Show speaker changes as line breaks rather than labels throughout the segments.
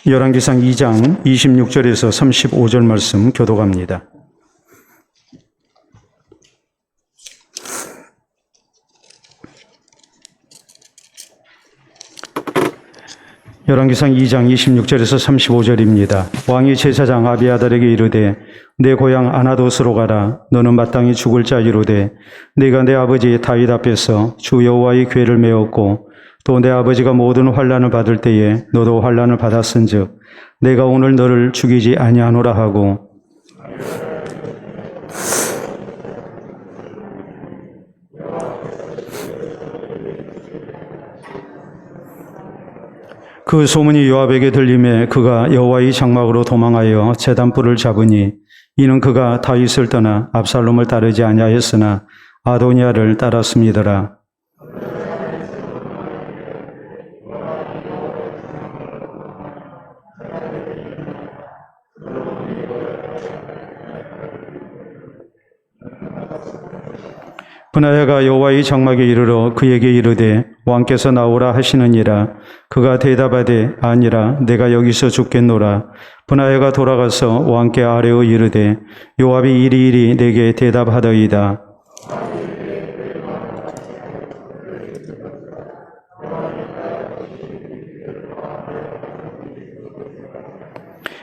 열왕기상 2장 26절에서 35절 말씀 교독합니다. 열왕기상 2장 26절에서 35절입니다. 왕이 제사장 아비아달에게 이르되 내 고향 아나돗으로 가라. 너는 마땅히 죽을 자이로되 네가 내 아버지 다윗 앞에서 주 여호와의 궤를 메었고 또 내 아버지가 모든 환난을 받을 때에 너도 환난을 받았은즉 내가 오늘 너를 죽이지 아니하노라 하고 그 소문이 요압에게 들림에 그가 여호와의 장막으로 도망하여 제단불을 잡으니 이는 그가 다윗을 떠나 압살롬을 따르지 아니하였으나 아도니아를 따랐음이더라. 브나야가 여호와의 장막에 이르러 그에게 이르되 왕께서 나오라 하시느니라. 그가 대답하되 아니라 내가 여기서 죽겠노라. 브나야가 돌아가서 왕께 아뢰어 이르되 요압이 이리이리 내게 대답하더이다.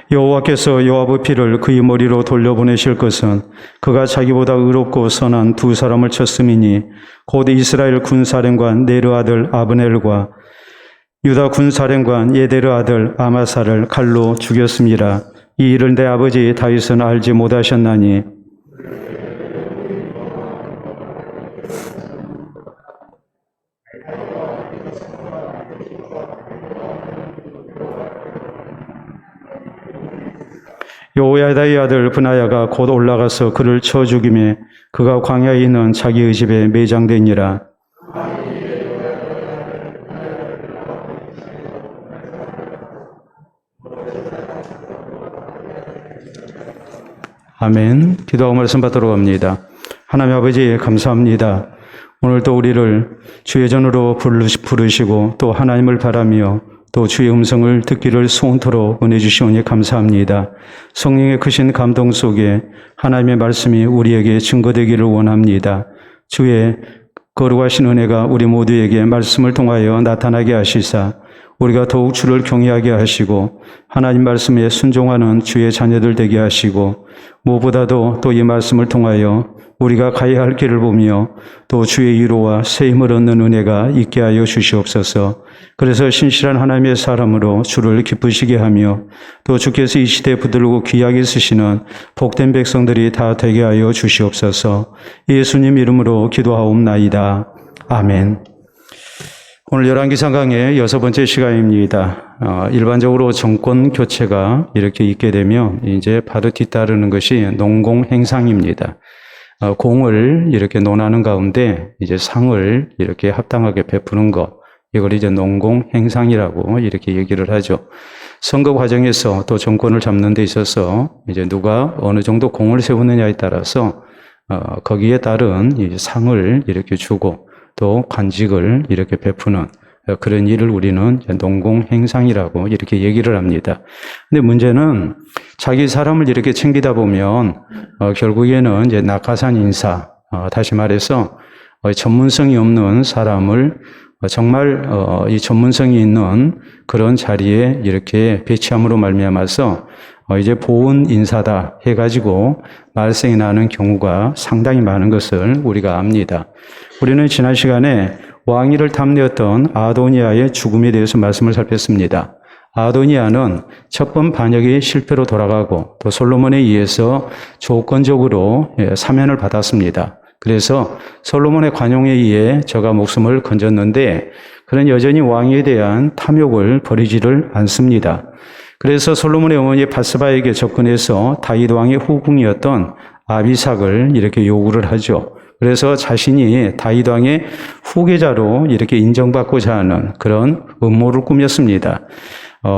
여호와께서 요압의 피를 그의 머리로 돌려보내실 것은 그가 자기보다 의롭고 선한 두 사람을 쳤음이니 곧 이스라엘 군사령관 네르 아들 아브넬과 유다 군사령관 예데르 아들 아마사를 칼로 죽였음이라. 이 일을 내 아버지 다윗은 알지 못하셨나니 여호야다의 아들 브나야가 곧 올라가서 그를 쳐 죽이매 그가 광야에 있는 자기의 집에 매장되니라. 아멘. 기도하고 말씀 받도록 합니다. 하나님 아버지 감사합니다. 오늘도 우리를 주의 전으로 부르시고 또 하나님을 바라며 또 주의 음성을 듣기를 소원토록 은혜 주시오니 감사합니다. 성령의 크신 감동 속에 하나님의 말씀이 우리에게 증거되기를 원합니다. 주의 거룩하신 은혜가 우리 모두에게 말씀을 통하여 나타나게 하시사 우리가 더욱 주를 경외하게 하시고 하나님 말씀에 순종하는 주의 자녀들 되게 하시고 무엇보다도 또 이 말씀을 통하여 우리가 가야 할 길을 보며 또 주의 위로와 새 힘을 얻는 은혜가 있게 하여 주시옵소서. 그래서 신실한 하나님의 사람으로 주를 기쁘시게 하며 또 주께서 이 시대에 붙들고 귀하게 쓰시는 복된 백성들이 다 되게 하여 주시옵소서. 예수님 이름으로 기도하옵나이다. 아멘. 오늘 열왕기상 강의 6번째 시간입니다. 일반적으로 정권 교체가 이렇게 있게 되면 이제 바로 뒤따르는 것이 농공행상입니다. 공을 이렇게 논하는 가운데 이제 상을 이렇게 합당하게 베푸는 것, 이걸 이제 농공행상이라고 이렇게 얘기를 하죠. 선거 과정에서 또 정권을 잡는 데 있어서 이제 누가 어느 정도 공을 세우느냐에 따라서 거기에 따른 이 상을 이렇게 주고 또 관직을 이렇게 베푸는 그런 일을 우리는 농공행상이라고 이렇게 얘기를 합니다. 근데 문제는 자기 사람을 이렇게 챙기다 보면 결국에는 이제 낙하산 인사, 다시 말해서 전문성이 없는 사람을 정말 이 전문성이 있는 그런 자리에 이렇게 배치함으로 말미암아서 이제 보은 인사다 해가지고 말썽이 나는 경우가 상당히 많은 것을 우리가 압니다. 우리는 지난 시간에 왕위를 탐내었던 아도니아의 죽음에 대해서 말씀을 살폈습니다. 아도니아는 첫 번 반역이 실패로 돌아가고 또 솔로몬에 의해서 조건적으로 사면을 받았습니다. 그래서 솔로몬의 관용에 의해 저가 목숨을 건졌는데 그는 여전히 왕위에 대한 탐욕을 버리지를 않습니다. 그래서 솔로몬의 어머니 바스바에게 접근해서 다윗 왕의 후궁이었던 아비삭을 이렇게 요구를 하죠. 그래서 자신이 다윗 왕의 후계자로 이렇게 인정받고자 하는 그런 음모를 꾸몄습니다.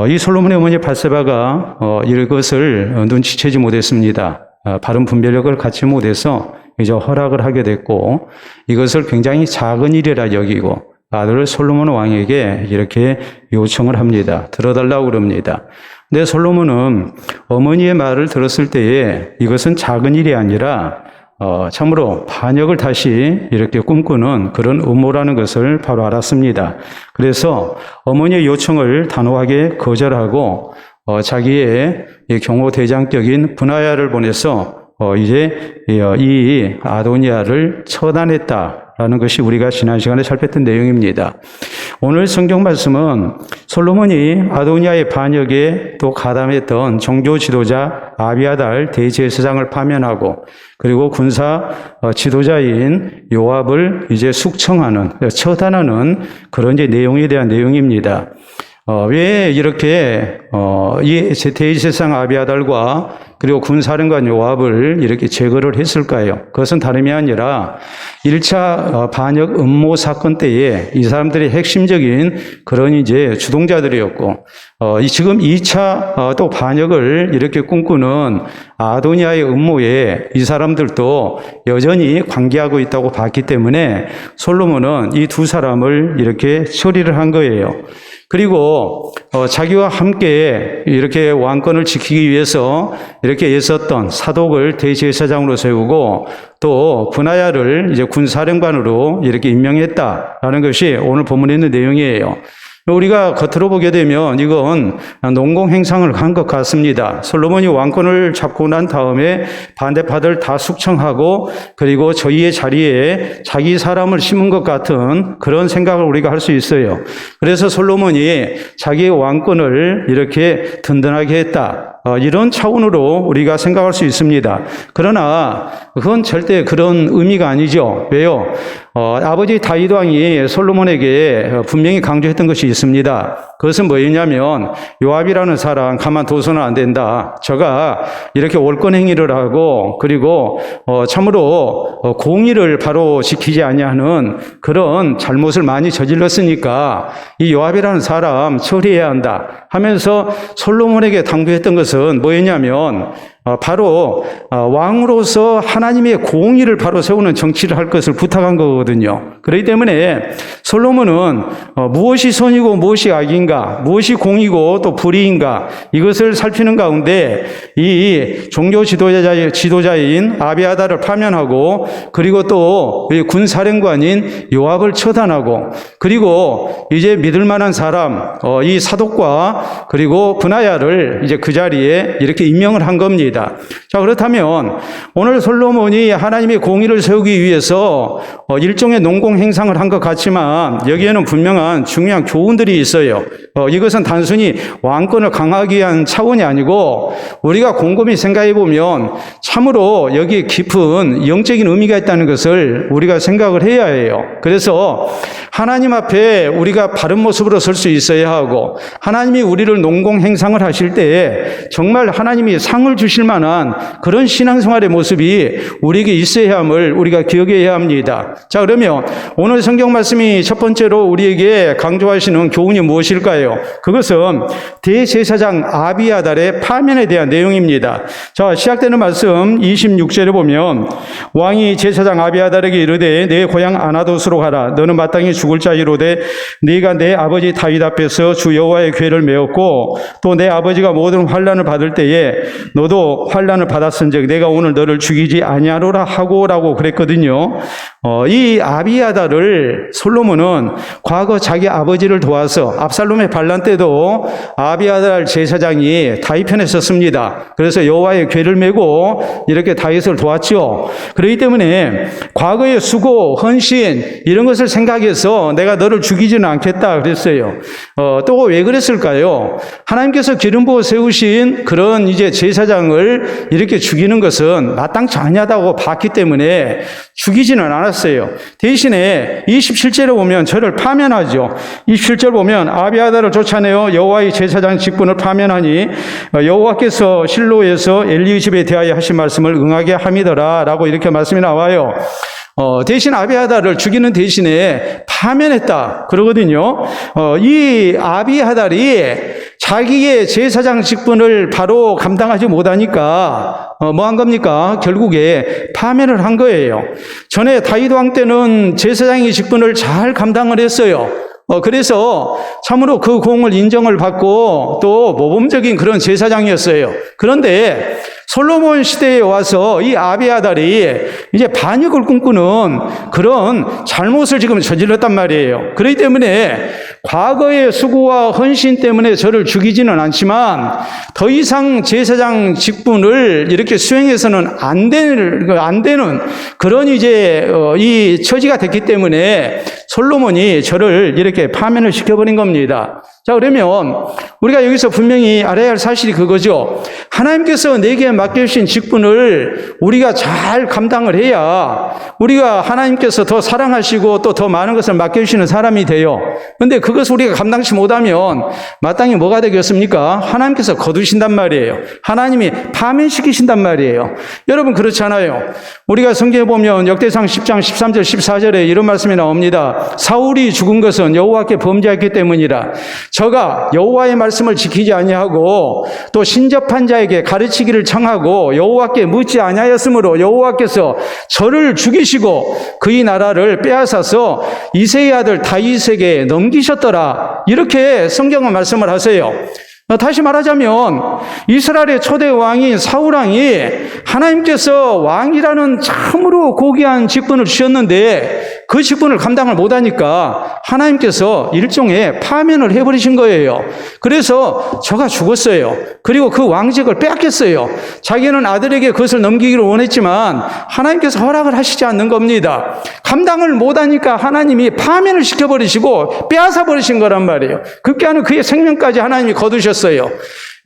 이 솔로몬의 어머니 바세바가 이것을 눈치채지 못했습니다. 바른 분별력을 갖지 못해서 이제 허락을 하게 됐고 이것을 굉장히 작은 일이라 여기고 아들 솔로몬 왕에게 이렇게 요청을 합니다. 들어달라고 그럽니다. 근데 솔로몬은 어머니의 말을 들었을 때에 이것은 작은 일이 아니라 참으로 반역을 다시 이렇게 꿈꾸는 그런 음모라는 것을 바로 알았습니다. 그래서 어머니의 요청을 단호하게 거절하고 자기의 경호 대장격인 브나야를 보내서 이제 이 아도니아를 처단했다라는 것이 우리가 지난 시간에 살폈던 내용입니다. 오늘 성경 말씀은 솔로몬이 아도니아의 반역에 또 가담했던 종교 지도자 아비아달 대제사장을 파면하고 그리고 군사 지도자인 요압을 이제 숙청하는, 처단하는 그런 이제 내용에 대한 내용입니다. 왜 이렇게 이 대제사장 아비아달과 그리고 군사령관 요압을 이렇게 제거를 했을까요? 그것은 다름이 아니라 1차 반역 음모 사건 때에 이 사람들이 핵심적인 그런 이제 주동자들이었고, 지금 2차 또 반역을 이렇게 꿈꾸는 아도니아의 음모에 이 사람들도 여전히 관계하고 있다고 봤기 때문에 솔로몬은 이 두 사람을 이렇게 처리를 한 거예요. 그리고 자기와 함께 이렇게 왕권을 지키기 위해서 이렇게 애썼던 사독을 대제사장으로 세우고 또 브나야를 이제 군사령관으로 이렇게 임명했다라는 것이 오늘 본문에 있는 내용이에요. 우리가 겉으로 보게 되면 이건 농공행상을 한 것 같습니다. 솔로몬이 왕권을 잡고 난 다음에 반대파들 다 숙청하고 그리고 저희의 자리에 자기 사람을 심은 것 같은 그런 생각을 우리가 할 수 있어요. 그래서 솔로몬이 자기의 왕권을 이렇게 든든하게 했다. 이런 차원으로 우리가 생각할 수 있습니다. 그러나 그건 절대 그런 의미가 아니죠. 왜요? 아버지 다윗 왕이 솔로몬에게 분명히 강조했던 것이 있습니다. 그것은 뭐였냐면 요압이라는 사람 가만둬서는 안 된다. 저가 이렇게 월권 행위를 하고 그리고 참으로 공의를 바로 지키지 아니하는 그런 잘못을 많이 저질렀으니까 이 요압이라는 사람 처리해야 한다 하면서 솔로몬에게 당부했던 것은 뭐였냐면 바로 왕으로서 하나님의 공의를 바로 세우는 정치를 할 것을 부탁한 거거든요. 그렇기 때문에 솔로몬은 무엇이 선이고 무엇이 악인가, 무엇이 공이고 또 불의인가 이것을 살피는 가운데 이 종교 지도자인 아비아달을 파면하고 그리고 또 군사령관인 요압을 처단하고 그리고 이제 믿을 만한 사람 이 사독과 그리고 브나야를 이제 그 자리에 이렇게 임명을 한 겁니다. 자, 그렇다면 오늘 솔로몬이 하나님의 공의를 세우기 위해서 일종의 농공행상을 한 것 같지만 여기에는 분명한 중요한 교훈들이 있어요. 이것은 단순히 왕권을 강화하기 위한 차원이 아니고 우리가 곰곰이 생각해 보면 참으로 여기에 깊은 영적인 의미가 있다는 것을 우리가 생각을 해야 해요. 그래서 하나님 앞에 우리가 바른 모습으로 설 수 있어야 하고 하나님이 우리를 농공행상을 하실 때에 정말 하나님이 상을 주실 만한 그런 신앙생활의 모습이 우리에게 있어야 함을 우리가 기억해야 합니다. 자, 그러면 오늘 성경 말씀이 첫 번째로 우리에게 강조하시는 교훈이 무엇일까요? 그것은 대제사장 아비아달의 파면에 대한 내용입니다. 자, 시작되는 말씀 26절에 보면 왕이 제사장 아비아달에게 이르되 내 고향 아나돗으로 가라. 너는 마땅히 죽을 자이로되 네가 내 아버지 다윗 앞에서 주 여호와의 궤를 메었고 또 내 아버지가 모든 환난을 받을 때에 너도 환난을 받았은즉 내가 오늘 너를 죽이지 아니하노라 하고라고 그랬거든요. 이 아비아달을 솔로몬은 과거 자기 아버지를 도와서 압살롬의 반란 때도 아비아달 제사장이 다윗 편에 섰습니다. 그래서 여호와의 궤를 메고 이렇게 다윗을 도왔죠. 그렇기 때문에 과거의 수고, 헌신 이런 것을 생각해서 내가 너를 죽이지는 않겠다 그랬어요. 또 왜 그랬을까요? 하나님께서 기름 부어 세우신 그런 이제 제사장을 이렇게 죽이는 것은 마땅치 아니하다고 봤기 때문에 죽이지는 않았어요. 대신에 27절에 보면 저를 파면하죠. 27절 보면 아비아달을 쫓아내어 여호와의 제사장 직분을 파면하니 여호와께서 실로에서 엘리 집에 대하여 하신 말씀을 응하게 함이더라 라고 이렇게 말씀이 나와요. 대신 아비아달을 죽이는 대신에 파면했다 그러거든요. 이 아비아달이 자기의 제사장 직분을 바로 감당하지 못하니까 뭐 한 겁니까? 결국에 파면을 한 거예요. 전에 다윗 왕 때는 제사장의 직분을 잘 감당을 했어요. 그래서 참으로 그 공을 인정을 받고 또 모범적인 그런 제사장이었어요. 그런데 솔로몬 시대에 와서 이 아비아달이 이제 반역을 꿈꾸는 그런 잘못을 지금 저질렀단 말이에요. 그렇기 때문에 과거의 수고와 헌신 때문에 저를 죽이지는 않지만 더 이상 제사장 직분을 이렇게 수행해서는 안 되는 그런 이제 이 처지가 됐기 때문에 솔로몬이 저를 이렇게 파면을 시켜버린 겁니다. 자, 그러면 우리가 여기서 분명히 알아야 할 사실이 그거죠. 하나님께서 내게 맡겨주신 직분을 우리가 잘 감당을 해야 우리가 하나님께서 더 사랑하시고 또 더 많은 것을 맡겨주시는 사람이 돼요. 그런데 그것을 우리가 감당치 못하면 마땅히 뭐가 되겠습니까? 하나님께서 거두신단 말이에요. 하나님이 파면시키신단 말이에요. 여러분 그렇잖아요. 우리가 성경에 보면 역대상 10장 13절 14절에 이런 말씀이 나옵니다. 사울이 죽은 것은 여호와께 범죄했기 때문이라. 저가 여호와의 말씀을 지키지 아니하고 또 신접한 자에게 가르치기를 청하고 여호와께 묻지 아니하였으므로 여호와께서 저를 죽이시고 그의 나라를 빼앗아서 이새의 아들 다윗에게 넘기셨더라. 이렇게 성경은 말씀을 하세요. 다시 말하자면 이스라엘의 초대 왕인 사울 왕이 하나님께서 왕이라는 참으로 고귀한 직분을 주셨는데 그 직분을 감당을 못하니까 하나님께서 일종의 파면을 해버리신 거예요. 그래서 저가 죽었어요. 그리고 그 왕직을 빼앗겼어요. 자기는 아들에게 그것을 넘기기를 원했지만 하나님께서 허락을 하시지 않는 겁니다. 감당을 못하니까 하나님이 파면을 시켜버리시고 빼앗아버리신 거란 말이에요. 급기야는 그의 생명까지 하나님이 거두셨어요.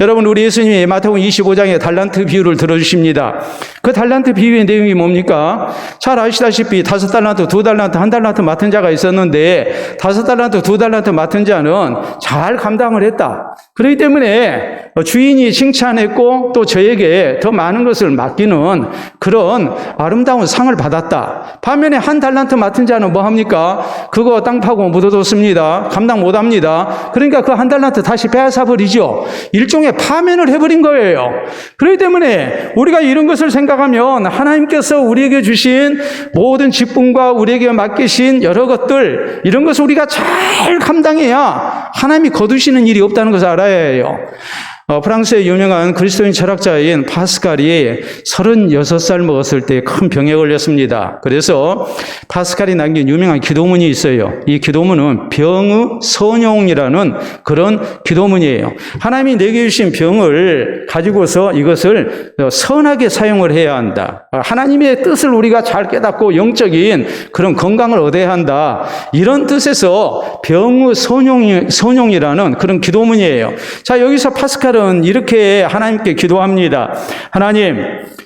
여러분 우리 예수님이 마태복음 25장에 달란트 비유를 들어주십니다. 그 달란트 비유의 내용이 뭡니까? 잘 아시다시피 5달란트, 2달란트, 1달란트 맡은 자가 있었는데 5달란트, 2달란트 맡은 자는 잘 감당을 했다. 그렇기 때문에 주인이 칭찬했고 또 저에게 더 많은 것을 맡기는 그런 아름다운 상을 받았다. 반면에 1달란트 맡은 자는 뭐 합니까? 그거 땅 파고 묻어뒀습니다. 감당 못합니다. 그러니까 그 1달란트 다시 빼앗아버리죠. 일종의 파면을 해버린 거예요. 그렇기 때문에 우리가 이런 것을 생각하면 하나님께서 우리에게 주신 모든 직분과 우리에게 맡기신 여러 것들 이런 것을 우리가 잘 감당해야 하나님이 거두시는 일이 없다는 것을 알아야 해요. 프랑스의 유명한 그리스도인 철학자인 파스칼이 36살 먹었을 때 큰 병에 걸렸습니다. 그래서 파스칼이 남긴 유명한 기도문이 있어요. 이 기도문은 병의 선용이라는 그런 기도문이에요. 하나님이 내게 주신 병을 가지고서 이것을 선하게 사용을 해야 한다. 하나님의 뜻을 우리가 잘 깨닫고 영적인 그런 건강을 얻어야 한다. 이런 뜻에서 병의 선용이라는 그런 기도문이에요. 자, 여기서 파스칼은 이렇게 하나님께 기도합니다.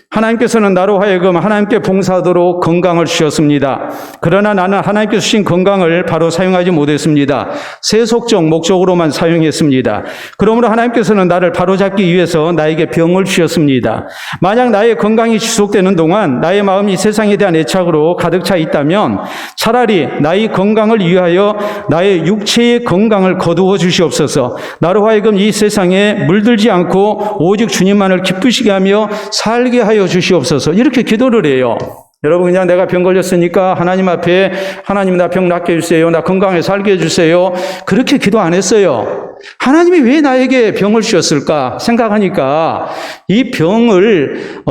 하나님께서는 나로 하여금 하나님께 봉사하도록 건강을 주셨습니다. 그러나 나는 하나님께서 주신 건강을 바로 사용하지 못했습니다. 세속적 목적으로만 사용했습니다. 그러므로 하나님께서는 나를 바로잡기 위해서 나에게 병을 주셨습니다. 만약 나의 건강이 지속되는 동안 나의 마음이 세상에 대한 애착으로 가득 차 있다면 차라리 나의 건강을 위하여 나의 육체의 건강을 거두어 주시옵소서. 나로 하여금 이 세상에 물들지 않고 오직 주님만을 기쁘시게 하며 살게 하여 주시옵소서. 이렇게 기도를 해요. 여러분 그냥 내가 병 걸렸으니까 하나님 앞에 하나님 나 병 낫게 해주세요. 나 건강하게 살게 해주세요. 그렇게 기도 안 했어요. 하나님이 왜 나에게 병을 주셨을까 생각하니까 이 병을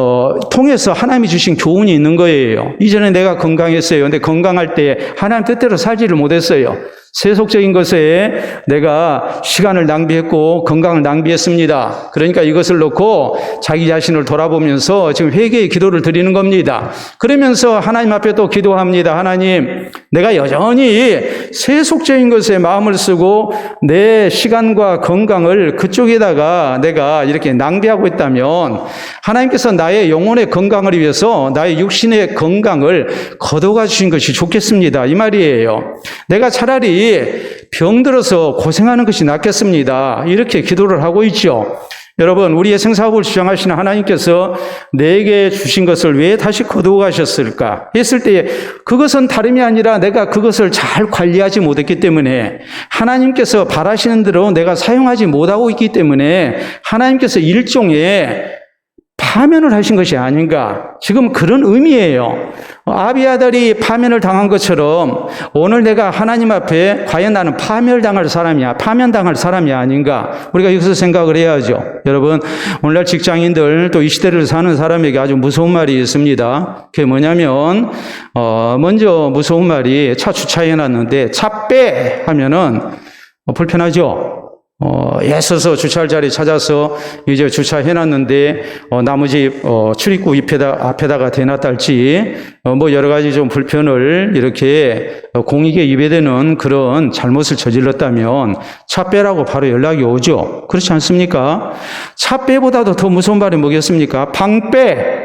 통해서 하나님이 주신 교훈이 있는 거예요. 이전에 내가 건강했어요. 근데 건강할 때 하나님 뜻대로 살지를 못했어요. 세속적인 것에 내가 시간을 낭비했고 건강을 낭비했습니다. 그러니까 이것을 놓고 자기 자신을 돌아보면서 지금 회개의 기도를 드리는 겁니다. 그러면서 하나님 앞에 또 기도합니다. 하나님, 내가 여전히 세속적인 것에 마음을 쓰고 내 시간과 건강을 그쪽에다가 내가 이렇게 낭비하고 있다면 하나님께서 나의 영혼의 건강을 위해서 나의 육신의 건강을 거둬가 주신 것이 좋겠습니다. 이 말이에요. 내가 차라리 병들어서 고생하는 것이 낫겠습니다. 이렇게 기도를 하고 있죠. 여러분, 우리의 생사업을 주장하시는 하나님께서 내게 주신 것을 왜 다시 거두어 가셨을까 했을 때 그것은 다름이 아니라 내가 그것을 잘 관리하지 못했기 때문에, 하나님께서 바라시는 대로 내가 사용하지 못하고 있기 때문에 하나님께서 일종의 파면을 하신 것이 아닌가, 지금 그런 의미예요. 아비아달이 파면을 당한 것처럼 오늘 내가 하나님 앞에 과연 나는 파면당할 사람이 아닌가, 우리가 여기서 생각을 해야죠. 여러분, 오늘날 직장인들 또 이 시대를 사는 사람에게 아주 무서운 말이 있습니다. 그게 뭐냐면 먼저 무서운 말이, 차 주차해놨는데 차 빼 하면은 불편하죠. 애써서 주차할 자리 찾아서 이제 주차해놨는데, 나머지, 출입구 앞에다가 대놨달지, 뭐 여러 가지 좀 불편을 이렇게 공익에 위배되는 그런 잘못을 저질렀다면 차 빼라고 바로 연락이 오죠. 그렇지 않습니까? 차 빼보다도 더 무서운 말이 뭐겠습니까? 방 빼!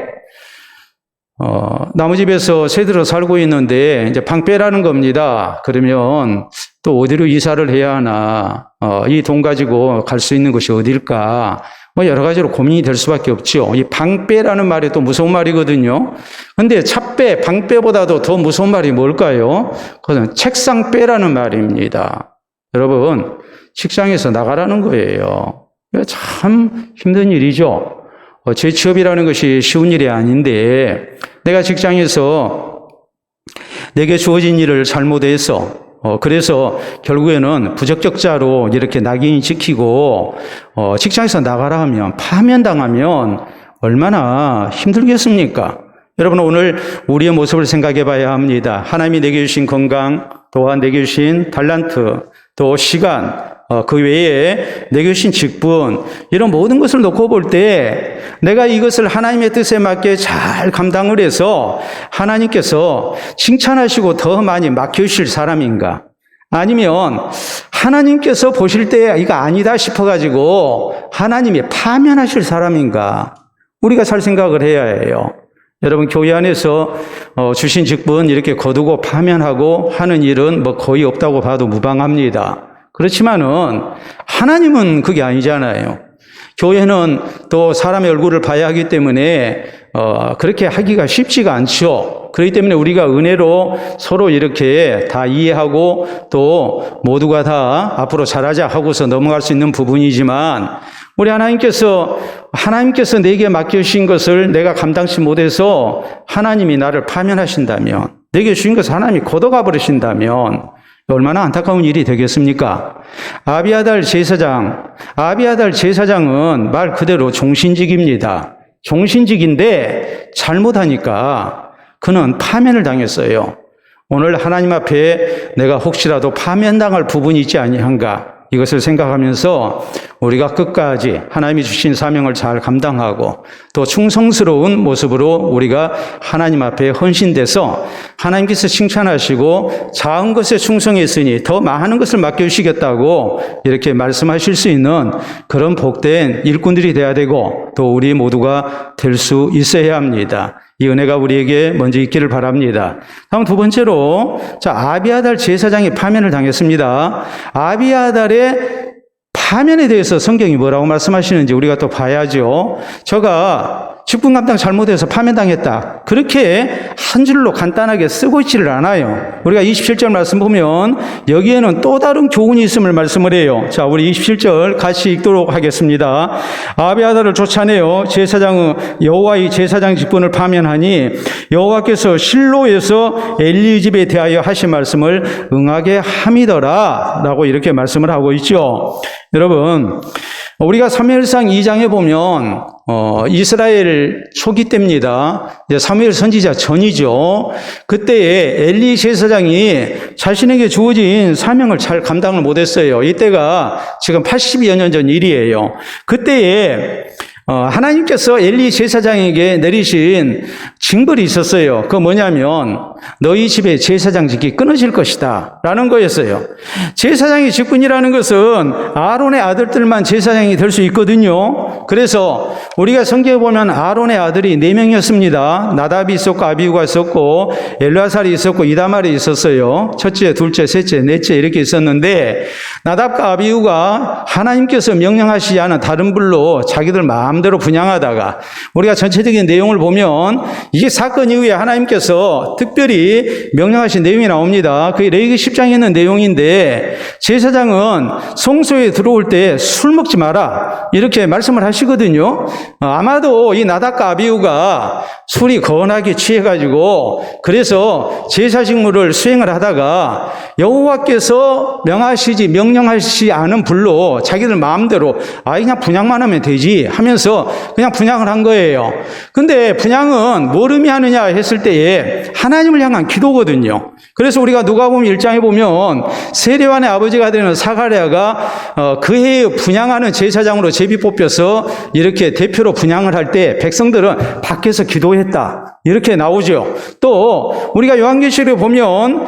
나무 집에서 새들어 살고 있는데, 이제 방 빼라는 겁니다. 그러면 또 어디로 이사를 해야 하나, 이 돈 가지고 갈 수 있는 곳이 어딜까, 뭐 여러 가지로 고민이 될 수밖에 없죠. 이 방 빼라는 말이 또 무서운 말이거든요. 근데 차 빼, 방 빼보다도 더 무서운 말이 뭘까요? 그것은 책상 빼라는 말입니다. 여러분, 직장에서 나가라는 거예요. 참 힘든 일이죠. 제 취업이라는 것이 쉬운 일이 아닌데, 내가 직장에서 내게 주어진 일을 잘못해서 그래서 결국에는 부적격자로 이렇게 낙인이 찍히고 직장에서 나가라 하면, 파면당하면 얼마나 힘들겠습니까? 여러분, 오늘 우리의 모습을 생각해 봐야 합니다. 하나님이 내게 주신 건강, 또한 내게 주신 달란트, 또 시간, 그 외에 내게 주신 직분, 이런 모든 것을 놓고 볼 때 내가 이것을 하나님의 뜻에 맞게 잘 감당을 해서 하나님께서 칭찬하시고 더 많이 맡겨주실 사람인가? 아니면 하나님께서 보실 때 이거 아니다 싶어가지고 하나님이 파면하실 사람인가? 우리가 잘 생각을 해야 해요. 여러분, 교회 안에서 주신 직분 이렇게 거두고 파면하고 하는 일은 뭐 거의 없다고 봐도 무방합니다. 그렇지만은 하나님은 그게 아니잖아요. 교회는 또 사람의 얼굴을 봐야 하기 때문에 그렇게 하기가 쉽지가 않죠. 그렇기 때문에 우리가 은혜로 서로 이렇게 다 이해하고 또 모두가 다 앞으로 잘하자 하고서 넘어갈 수 있는 부분이지만, 우리 하나님께서 내게 맡겨주신 것을 내가 감당치 못해서 하나님이 나를 파면하신다면, 내게 주신 것을 하나님이 걷어가 버리신다면 얼마나 안타까운 일이 되겠습니까? 아비아달 제사장은 말 그대로 종신직입니다. 종신직인데 잘못하니까 그는 파면을 당했어요. 오늘 하나님 앞에 내가 혹시라도 파면당할 부분이 있지 아니한가, 이것을 생각하면서 우리가 끝까지 하나님이 주신 사명을 잘 감당하고 또 충성스러운 모습으로 우리가 하나님 앞에 헌신돼서 하나님께서 칭찬하시고 작은 것에 충성했으니 더 많은 것을 맡겨주시겠다고 이렇게 말씀하실 수 있는 그런 복된 일꾼들이 돼야 되고, 또 우리 모두가 될 수 있어야 합니다. 이 은혜가 우리에게 먼저 있기를 바랍니다. 다음 두 번째로, 아비아달 제사장이 파면을 당했습니다. 아비아달의 파면에 대해서 성경이 뭐라고 말씀하시는지 우리가 또 봐야죠. 저가 직분 감당 잘못해서 파면당했다, 그렇게 한 줄로 간단하게 쓰고 있지를 않아요. 우리가 27절 말씀 보면 여기에는 또 다른 교훈이 있음을 말씀을 해요. 자, 우리 27절 같이 읽도록 하겠습니다. 아비아달을 쫓아내어 여호와의 제사장 직분을 파면하니 여호와께서 실로에서 엘리 집에 대하여 하신 말씀을 응하게 함이더라 라고 이렇게 말씀을 하고 있죠. 여러분, 우리가 사무엘상 2장에 보면 이스라엘 초기 때입니다. 사무엘 선지자 전이죠. 그때에 엘리 제사장이 자신에게 주어진 사명을 잘 감당을 못했어요. 이때가 지금 80여 년 전 일이에요. 그때에 하나님께서 엘리 제사장에게 내리신 징벌이 있었어요. 그거 뭐냐면 너희 집에 제사장 직이 끊어질 것이다 라는 거였어요. 제사장의 직분이라는 것은 아론의 아들들만 제사장이 될 수 있거든요. 그래서 우리가 성경에 보면 아론의 아들이 4명이었습니다. 나답이 있었고 아비후가 있었고 엘르아살이 있었고 이다말이 있었어요. 첫째, 둘째, 셋째, 넷째 이렇게 있었는데 나답과 아비후가 하나님께서 명령하시지 않은 다른 불로 자기들 마음대로 분향하다가 우리가 전체적인 내용을 보면 이게 사건 이후에 하나님께서 특별히 명령하신 내용이 나옵니다. 그게 레위기 10장에 있는 내용인데 제사장은 성소에 들어올 때 술 먹지 마라 이렇게 말씀을 하시거든요. 아마도 이 나답과 아비후가 술이 거나게 취해가지고 그래서 제사 직무를 수행을 하다가 여호와께서 명령하시지 않은 불로 자기들 마음대로 그냥 분향만 하면 되지 하면서 그냥 분향을 한 거예요. 근데 분향은 뭘 의미하느냐 했을 때에 하나님을 향한 기도거든요. 그래서 우리가 누가복음 1장에 보면 세례요한의 아버지가 되는 사가랴가 그 해에 분향하는 제사장으로 제비 뽑혀서 이렇게 대표로 분향을 할 때 백성들은 밖에서 기도했다 이렇게 나오죠. 또 우리가 요한계시록에 보면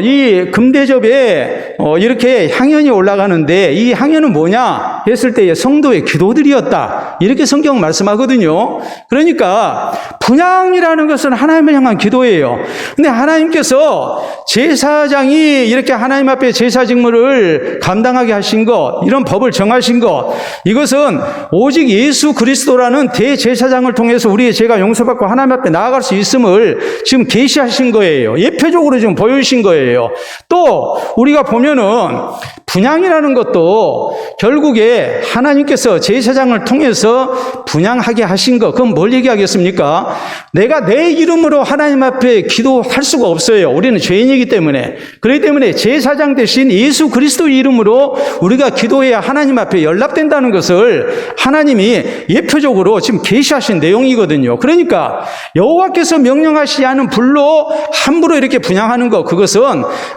이 금대접에 이렇게 향연이 올라가는데 이 향연은 뭐냐 했을 때에 성도의 기도들이었다 이렇게 성경 말씀하거든요. 그러니까 분향이라는 것은 하나님을 향한 기도예요. 근데 하나님께서 제사장이 이렇게 하나님 앞에 제사 직무를 감당하게 하신 것, 이런 법을 정하신 것, 이것은 오직 예수 그리스도라는 대제사장을 통해서 우리의 죄가 용서받고 하나님 앞에 나아갈 수 있음을 지금 계시하신 거예요. 예표적으로 지금 보여주신 거예요. 또 우리가 보면은 분향이라는 것도 결국에 하나님께서 제사장을 통해서 분향하게 하신 것, 그건 뭘 얘기하겠습니까? 내가 내 이름으로 하나님 앞에 기도할 수가 없어요. 우리는 죄인이기 때문에. 그렇기 때문에 제사장 대신 예수 그리스도 이름으로 우리가 기도해야 하나님 앞에 연락된다는 것을 하나님이 예표적으로 지금 계시하신 내용이거든요. 그러니까 여호와께서 명령하시지 않은 불로 함부로 이렇게 분향하는 것, 그것은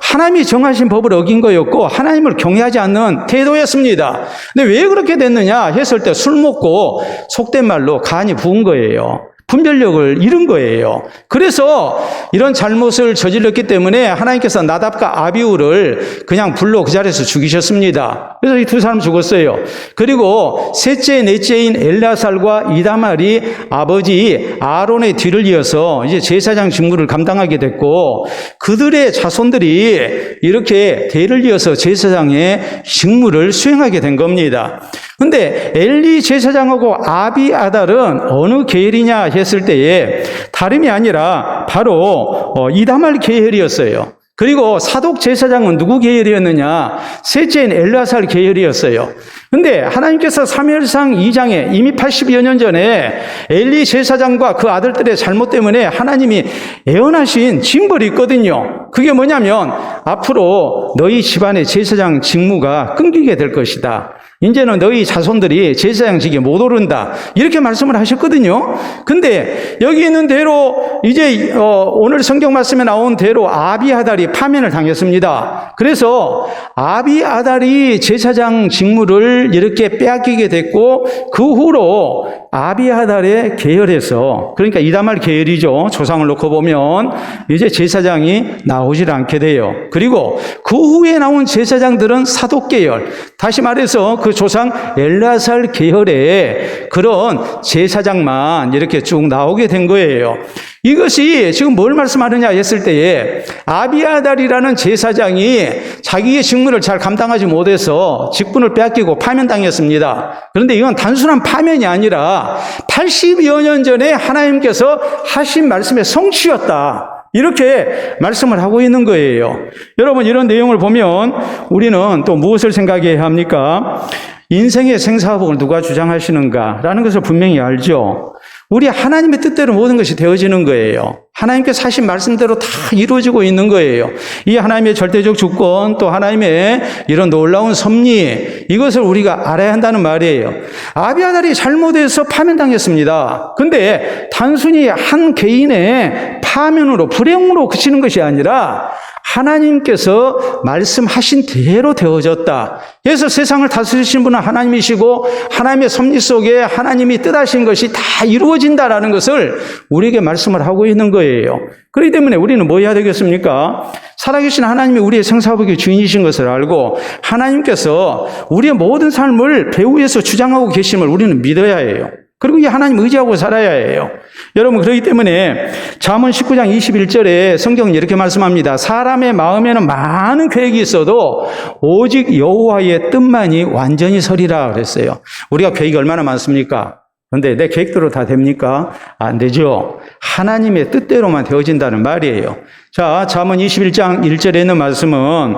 하나님이 정하신 법을 어긴 거였고 하나님을 경외하지 않는 태도였습니다. 근데 왜 그렇게 됐느냐 했을 때 술 먹고 속된 말로 간이 부은 거예요. 분별력을 잃은 거예요. 그래서 이런 잘못을 저질렀기 때문에 하나님께서 나답과 아비후를 그냥 불로 그 자리에서 죽이셨습니다. 그래서 이 두 사람 죽었어요. 그리고 셋째, 넷째인 엘르아살과 이다말이 아버지 아론의 뒤를 이어서 이제 제사장 직무를 감당하게 됐고 그들의 자손들이 이렇게 대를 이어서 제사장의 직무를 수행하게 된 겁니다. 근데 엘리 제사장하고 아비아달은 어느 계열이냐 했을 때에 다름이 아니라 바로 이다말 계열이었어요. 그리고 사독 제사장은 누구 계열이었느냐? 셋째인 엘르아살 계열이었어요. 근데 하나님께서 사무엘상 2장에 이미 80여 년 전에 엘리 제사장과 그 아들들의 잘못 때문에 하나님이 예언하신 징벌이 있거든요. 그게 뭐냐면 앞으로 너희 집안의 제사장 직무가 끊기게 될 것이다. 이제는 너희 자손들이 제사장직에 못 오른다. 이렇게 말씀을 하셨거든요. 근데 여기 있는 대로 이제 오늘 성경 말씀에 나온 대로 아비아달이 파면을 당했습니다. 그래서 아비아달이 제사장 직무를 이렇게 빼앗기게 됐고 그 후로 아비아달의 계열에서, 그러니까 이다말 계열이죠. 조상을 놓고 보면 이제 제사장이 나오질 않게 돼요. 그리고 그 후에 나온 제사장들은 사독 계열, 다시 말해서 그 조상 엘르아살 계열의 그런 제사장만 이렇게 쭉 나오게 된 거예요. 이것이 지금 뭘 말씀하느냐 했을 때에 아비아달이라는 제사장이 자기의 직무를 잘 감당하지 못해서 직분을 빼앗기고 파면당했습니다. 그런데 이건 단순한 파면이 아니라 80여 년 전에 하나님께서 하신 말씀의 성취였다. 이렇게 말씀을 하고 있는 거예요. 여러분, 이런 내용을 보면 우리는 또 무엇을 생각해야 합니까? 인생의 생사복을 누가 주장하시는가라는 것을 분명히 알죠. 우리 하나님의 뜻대로 모든 것이 되어지는 거예요. 하나님께서 하신 말씀대로 다 이루어지고 있는 거예요. 이 하나님의 절대적 주권, 또 하나님의 이런 놀라운 섭리, 이것을 우리가 알아야 한다는 말이에요. 아비아달이 잘못해서 파면당했습니다. 근데 단순히 한 개인의 파면으로, 불행으로 그치는 것이 아니라 하나님께서 말씀하신 대로 되어졌다. 그래서 세상을 다스리신 분은 하나님이시고 하나님의 섭리 속에 하나님이 뜻하신 것이 다 이루어진다라는 것을 우리에게 말씀을 하고 있는 거예요. 그렇기 때문에 우리는 뭐 해야 되겠습니까? 살아계신 하나님이 우리의 생사복의 주인이신 것을 알고 하나님께서 우리의 모든 삶을 배후에서 주장하고 계심을 우리는 믿어야 해요. 그리고 이 하나님 의지하고 살아야 해요. 여러분, 그렇기 때문에 잠언 19장 21절에 성경은 이렇게 말씀합니다. 사람의 마음에는 많은 계획이 있어도 오직 여호와의 뜻만이 완전히 서리라 그랬어요. 우리가 계획이 얼마나 많습니까? 그런데 내 계획대로 다 됩니까? 안 되죠. 하나님의 뜻대로만 되어진다는 말이에요. 자, 잠언 21장 1절에 있는 말씀은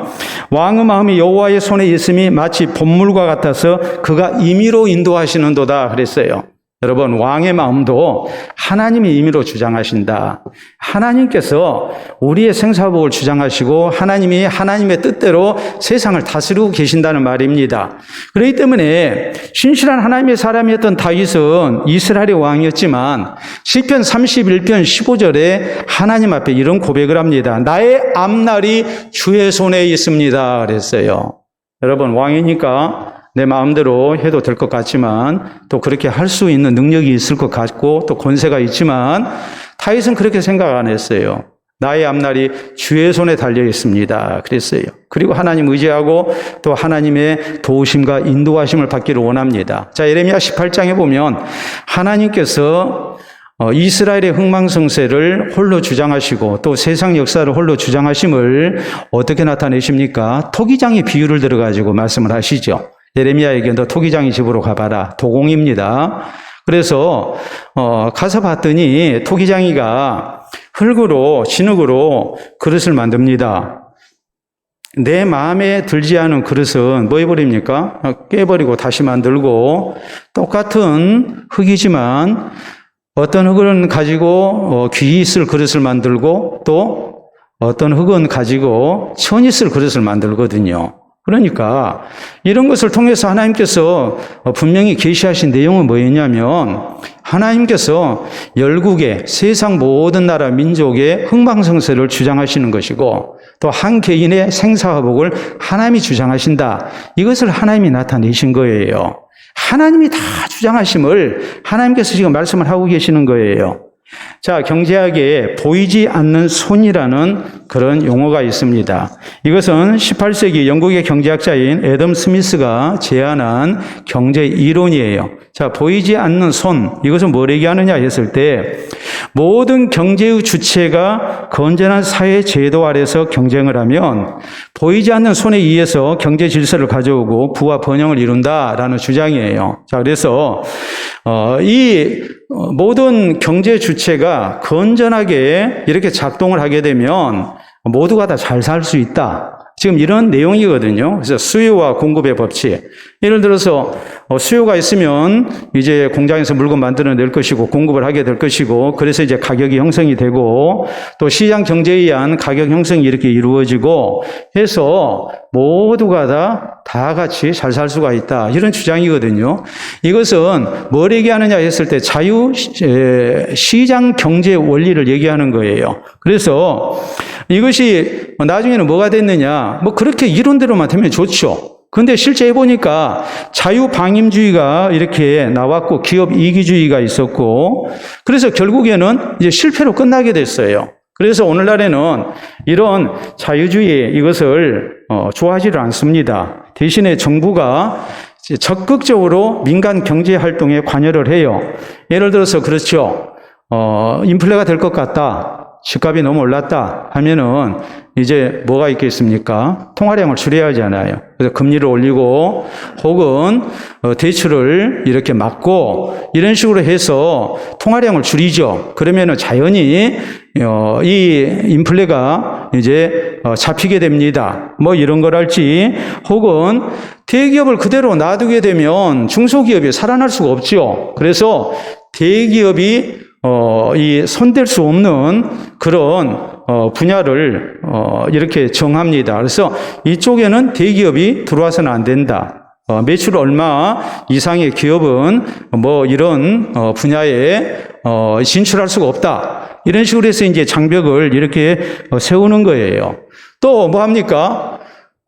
왕의 마음이 여호와의 손에 있음이 마치 봇물과 같아서 그가 임의로 인도하시는도다 그랬어요. 여러분, 왕의 마음도 하나님이 임의로 주장하신다. 하나님께서 우리의 생사복을 주장하시고 하나님이 하나님의 뜻대로 세상을 다스리고 계신다는 말입니다. 그렇기 때문에 신실한 하나님의 사람이었던 다윗은 이스라엘의 왕이었지만 시편 31편 15절에 하나님 앞에 이런 고백을 합니다. 나의 앞날이 주의 손에 있습니다 그랬어요. 여러분, 왕이니까 내 마음대로 해도 될 것 같지만 또 그렇게 할 수 있는 능력이 있을 것 같고 또 권세가 있지만 다윗은 그렇게 생각 안 했어요. 나의 앞날이 주의 손에 달려 있습니다 그랬어요. 그리고 하나님 의지하고 또 하나님의 도우심과 인도하심을 받기를 원합니다. 자, 예레미야 18장에 보면 하나님께서 이스라엘의 흥망성쇠를 홀로 주장하시고 또 세상 역사를 홀로 주장하심을 어떻게 나타내십니까? 토기장의 비유를 들어가지고 말씀을 하시죠. 예레미야에게 너 토기장의 집으로 가봐라. 도공입니다. 그래서 가서 봤더니 토기장이가 흙으로 진흙으로 그릇을 만듭니다. 내 마음에 들지 않은 그릇은 뭐 해버립니까? 깨버리고 다시 만들고 똑같은 흙이지만 어떤 흙은 가지고 귀 있을 그릇을 만들고 또 어떤 흙은 가지고 천 있을 그릇을 만들거든요. 그러니까 이런 것을 통해서 하나님께서 분명히 계시하신 내용은 뭐였냐면 하나님께서 열국의 세상 모든 나라 민족의 흥망성쇠를 주장하시는 것이고 또 한 개인의 생사화복을 하나님이 주장하신다. 이것을 하나님이 나타내신 거예요. 하나님이 다 주장하심을 하나님께서 지금 말씀을 하고 계시는 거예요. 자, 경제학에 보이지 않는 손이라는 그런 용어가 있습니다. 이것은 18세기 영국의 경제학자인 애덤 스미스가 제안한 경제 이론이에요. 자, 보이지 않는 손, 이것은 뭘 얘기하느냐 했을 때 모든 경제의 주체가 건전한 사회 제도 아래서 경쟁을 하면 보이지 않는 손에 의해서 경제 질서를 가져오고 부와 번영을 이룬다라는 주장이에요. 자, 그래서 이 모든 경제 주체가 건전하게 이렇게 작동을 하게 되면 모두가 다 잘 살 수 있다. 지금 이런 내용이거든요. 그래서 수요와 공급의 법칙. 예를 들어서 수요가 있으면 이제 공장에서 물건 만들어낼 것이고 공급을 하게 될 것이고 그래서 이제 가격이 형성이 되고 또 시장 경제에 의한 가격 형성이 이렇게 이루어지고 해서 모두가 다 같이 잘 살 수가 있다. 이런 주장이거든요. 이것은 뭘 얘기하느냐 했을 때 자유 시장 경제 원리를 얘기하는 거예요. 그래서 이것이 나중에는 뭐가 됐느냐? 뭐 그렇게 이론대로만 되면 좋죠. 근데 실제 해보니까 자유방임주의가 이렇게 나왔고 기업 이기주의가 있었고 그래서 결국에는 이제 실패로 끝나게 됐어요. 그래서 오늘날에는 이런 자유주의 이것을 좋아하지를 않습니다. 대신에 정부가 적극적으로 민간 경제 활동에 관여를 해요. 예를 들어서 그렇죠. 인플레가 될 것 같다. 집값이 너무 올랐다 하면은 이제 뭐가 있겠습니까? 통화량을 줄여야 하잖아요. 그래서 금리를 올리고 혹은 대출을 이렇게 막고 이런 식으로 해서 통화량을 줄이죠. 그러면은 자연히 이 인플레가 이제 잡히게 됩니다. 뭐 이런 거랄지 혹은 대기업을 그대로 놔두게 되면 중소기업이 살아날 수가 없죠. 그래서 대기업이 이 손댈 수 없는 그런 분야를 이렇게 정합니다. 그래서 이쪽에는 대기업이 들어와서는 안 된다. 매출 얼마 이상의 기업은 뭐 이런 분야에 진출할 수가 없다. 이런 식으로 해서 이제 장벽을 이렇게 세우는 거예요. 또 뭐 합니까?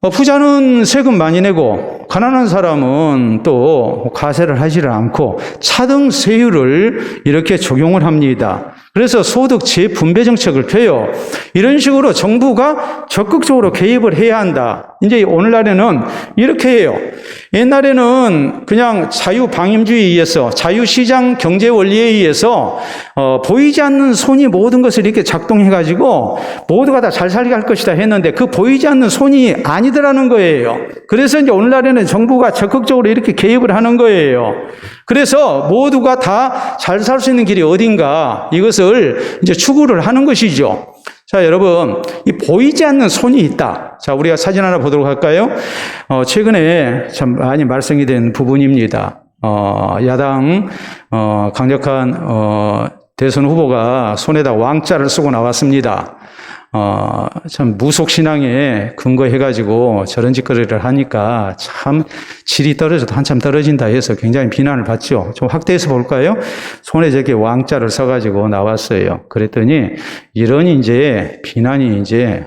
부자는 세금 많이 내고 가난한 사람은 또 과세를 하지를 않고 차등 세율을 이렇게 적용을 합니다. 그래서 소득 재분배 정책을 펴요. 이런 식으로 정부가 적극적으로 개입을 해야 한다. 이제 오늘날에는 이렇게 해요. 옛날에는 그냥 자유방임주의에 의해서 자유시장 경제 원리에 의해서 보이지 않는 손이 모든 것을 이렇게 작동해가지고 모두가 다 잘 살게 할 것이다 했는데 그 보이지 않는 손이 아니더라는 거예요. 그래서 이제 오늘날에는 정부가 적극적으로 이렇게 개입을 하는 거예요. 그래서 모두가 다 잘 살 수 있는 길이 어딘가 이것을 이제 추구를 하는 것이죠. 자, 여러분, 이 보이지 않는 손이 있다. 자, 우리가 사진 하나 보도록 할까요? 최근에 참 많이 말썽이 된 부분입니다. 야당, 강력한, 대선 후보가 손에다 왕자를 쓰고 나왔습니다. 참 무속신앙에 근거해가지고 저런 짓거리를 하니까 참 질이 떨어져도 한참 떨어진다 해서 굉장히 비난을 받죠. 좀 확대해서 볼까요? 손에 저렇게 왕자를 써가지고 나왔어요. 그랬더니 이런 이제 비난이 이제,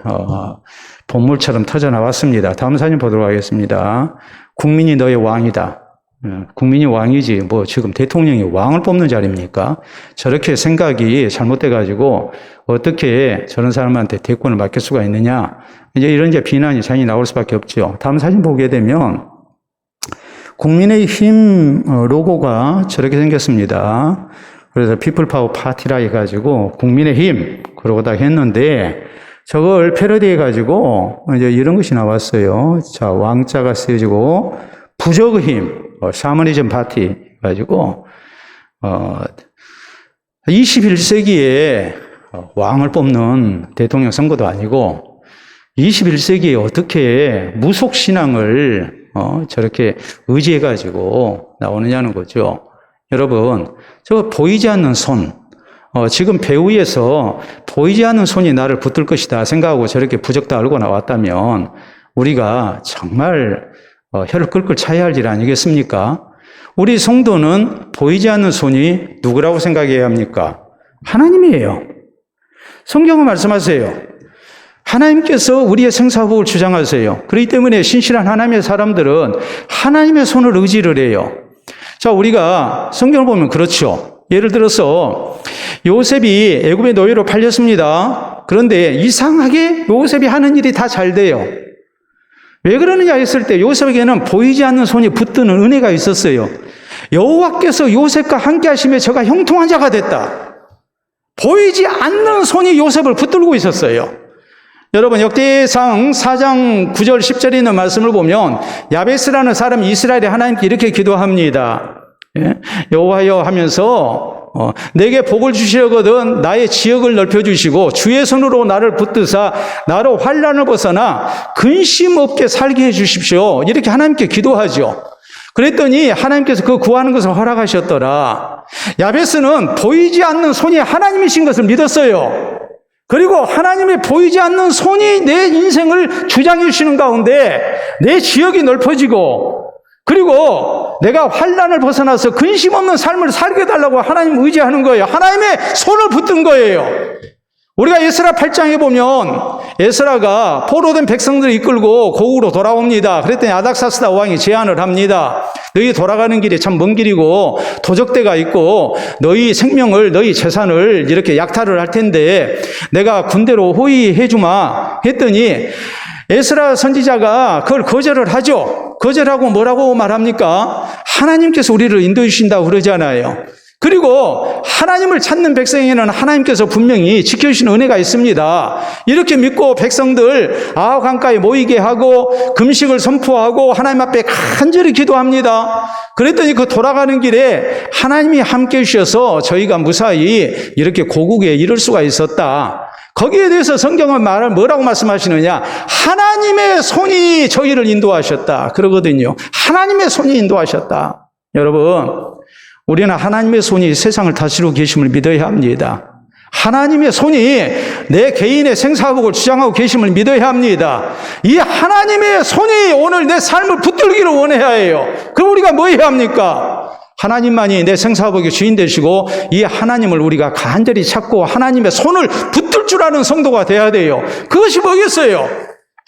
본물처럼 터져 나왔습니다. 다음 사진 보도록 하겠습니다. 국민이 너의 왕이다. 국민이 왕이지 뭐 지금 대통령이 왕을 뽑는 자리입니까? 저렇게 생각이 잘못돼가지고 어떻게 저런 사람한테 대권을 맡길 수가 있느냐, 이제 이런 이제 비난이 자연히 나올 수밖에 없죠. 다음 사진 보게 되면 국민의힘 로고가 저렇게 생겼습니다. 그래서 피플파워 파티라 해가지고 국민의힘 그러고 다 했는데 저걸 패러디해가지고 이제 이런 것이 나왔어요. 자, 왕자가 쓰여지고 부적의 힘, 샤머니즘 파티 가지고 21세기에 왕을 뽑는 대통령 선거도 아니고 21세기에 어떻게 무속 신앙을 저렇게 의지해 가지고 나오느냐는 거죠. 여러분, 저 보이지 않는 손, 지금 배 위에서 보이지 않는 손이 나를 붙들 것이다 생각하고 저렇게 부적도 알고 나왔다면 우리가 정말 혀를 끌끌 차야 할 일 아니겠습니까? 우리 성도는 보이지 않는 손이 누구라고 생각해야 합니까? 하나님이에요. 성경은 말씀하세요. 하나님께서 우리의 생사복을 주장하세요. 그렇기 때문에 신실한 하나님의 사람들은 하나님의 손을 의지를 해요. 자, 우리가 성경을 보면 그렇죠. 예를 들어서 요셉이 애굽의 노예로 팔렸습니다. 그런데 이상하게 요셉이 하는 일이 다 잘 돼요. 왜 그러느냐 했을 때 요셉에게는 보이지 않는 손이 붙드는 은혜가 있었어요. 여호와께서 요셉과 함께 하시며 저가 형통한 자가 됐다. 보이지 않는 손이 요셉을 붙들고 있었어요. 여러분, 역대상 4장 9절 10절에 있는 말씀을 보면 야베스라는 사람이 이스라엘의 하나님께 이렇게 기도합니다. 여호와여 하면서 내게 복을 주시려거든 나의 지역을 넓혀주시고 주의 손으로 나를 붙드사 나로 환난을 벗어나 근심 없게 살게 해주십시오. 이렇게 하나님께 기도하죠. 그랬더니 하나님께서 그 구하는 것을 허락하셨더라. 야베스는 보이지 않는 손이 하나님이신 것을 믿었어요. 그리고 하나님의 보이지 않는 손이 내 인생을 주장해 주시는 가운데 내 지역이 넓어지고 그리고 내가 환난을 벗어나서 근심 없는 삶을 살게 해달라고 하나님 의지하는 거예요. 하나님의 손을 붙든 거예요. 우리가 에스라 8장에 보면 에스라가 포로된 백성들을 이끌고 고국으로 돌아옵니다. 그랬더니 아닥사스다 왕이 제안을 합니다. 너희 돌아가는 길이 참 먼 길이고 도적대가 있고 너희 생명을 너희 재산을 이렇게 약탈을 할 텐데 내가 군대로 호위해 주마 했더니 에스라 선지자가 그걸 거절을 하죠. 거절하고 뭐라고 말합니까? 하나님께서 우리를 인도해 주신다고 그러잖아요. 그리고 하나님을 찾는 백성에게는 하나님께서 분명히 지켜주시는 은혜가 있습니다. 이렇게 믿고 백성들 아합 강가에 모이게 하고 금식을 선포하고 하나님 앞에 간절히 기도합니다. 그랬더니 그 돌아가는 길에 하나님이 함께 해주셔서 저희가 무사히 이렇게 고국에 이를 수가 있었다. 거기에 대해서 성경은 뭐라고 말씀하시느냐? 하나님의 손이 저희를 인도하셨다. 그러거든요. 하나님의 손이 인도하셨다. 여러분, 우리는 하나님의 손이 세상을 다스리고 계심을 믿어야 합니다. 하나님의 손이 내 개인의 생사복을 주장하고 계심을 믿어야 합니다. 이 하나님의 손이 오늘 내 삶을 붙들기를 원해야 해요. 그럼 우리가 뭐 해야 합니까? 하나님만이 내 생사복의 주인 되시고 이 하나님을 우리가 간절히 찾고 하나님의 손을 붙들 줄 아는 성도가 돼야 돼요. 그것이 뭐겠어요?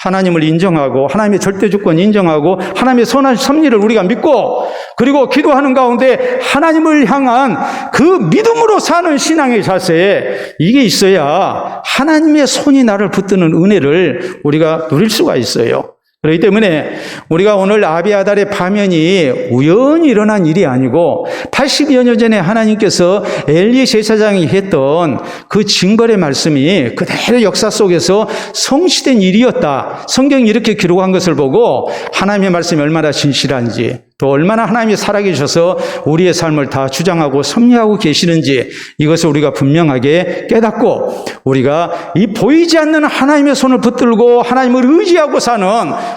하나님을 인정하고 하나님의 절대 주권 인정하고 하나님의 선한 섭리를 우리가 믿고 그리고 기도하는 가운데 하나님을 향한 그 믿음으로 사는 신앙의 자세, 이게 있어야 하나님의 손이 나를 붙드는 은혜를 우리가 누릴 수가 있어요. 그렇기 때문에 우리가 오늘 아비아달의 파면이 우연히 일어난 일이 아니고 80여 년 전에 하나님께서 엘리 제사장이 했던 그 징벌의 말씀이 그대로 역사 속에서 성취된 일이었다. 성경이 이렇게 기록한 것을 보고 하나님의 말씀이 얼마나 진실한지, 또 얼마나 하나님이 살아계셔서 우리의 삶을 다 주장하고 섭리하고 계시는지, 이것을 우리가 분명하게 깨닫고 우리가 이 보이지 않는 하나님의 손을 붙들고 하나님을 의지하고 사는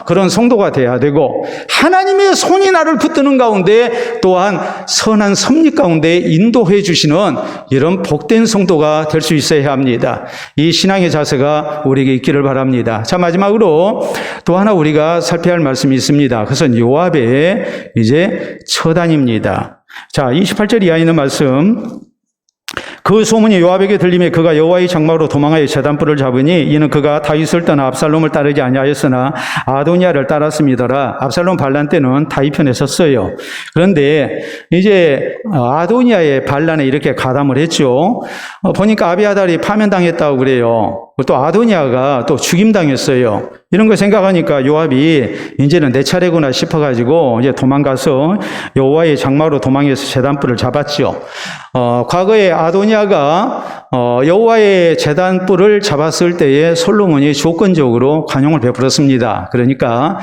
그런 성도가 돼야 되고, 하나님의 손이 나를 붙드는 가운데 또한 선한 섭리 가운데 인도해 주시는 이런 복된 성도가 될 수 있어야 합니다. 이 신앙의 자세가 우리에게 있기를 바랍니다. 자, 마지막으로 또 하나 우리가 살펴야 할 말씀이 있습니다. 그것은 요압의 이제 처단입니다. 자, 28절 이하에 있는 말씀. 그 소문이 요압에게 들림에 그가 여호와의 장막으로 도망하여 제단불을 잡으니 이는 그가 다윗을 떠나 압살롬을 따르지 아니하였으나 아도니아를 따랐음이더라. 압살롬 반란 때는 다윗 편에 섰어요. 그런데 이제 아도니아의 반란에 이렇게 가담을 했죠. 보니까 아비아달이 파면당했다고 그래요. 또 아도니아가 또 죽임당했어요. 이런 걸 생각하니까 요압이 이제는 내 차례구나 싶어가지고 이제 도망가서 여호와의 장막으로 도망해서 제단불을 잡았죠. 과거에 아도니아가 여호와의 제단불을 잡았을 때에 솔로몬이 조건적으로 관용을 베풀었습니다. 그러니까